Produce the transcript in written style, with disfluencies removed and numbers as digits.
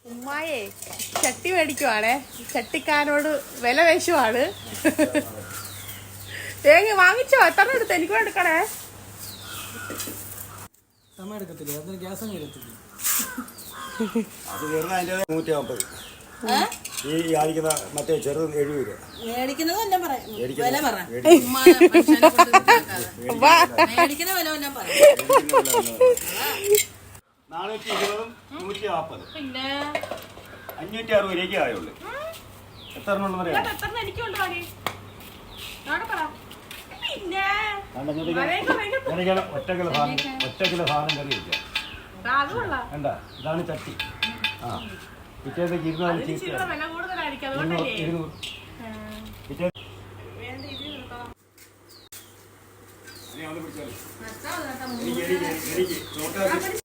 ഉമ്മായേ ചട്ടി മേടിക്കുവാണേ. ചട്ടിക്കാരനോട് വില വേശുവാണ്. തേങ്ങ വാങ്ങിച്ചോ? എത്ര എടുത്ത് എനിക്ക് എടുക്കണേ. അത് വെറുതെ അതിൻ്റെ 150. ഈ ആയിരിക്കുന്ന മറ്റേ ചെറു 70 രൂപ. മേടിക്കുന്ന വില 420, 140. പിന്നെ 560 രൂപയ്ക്ക് ആയുള്ളൂ. എത്ര എണ്ണം പറയാം? ഒറ്റ കിലോ സാധനം കറി വയ്ക്കാം. എന്താ ഇതാണ് ചട്ടി. ആ പിറ്റേക്ക് 200 പിറ്റേ എനിക്ക്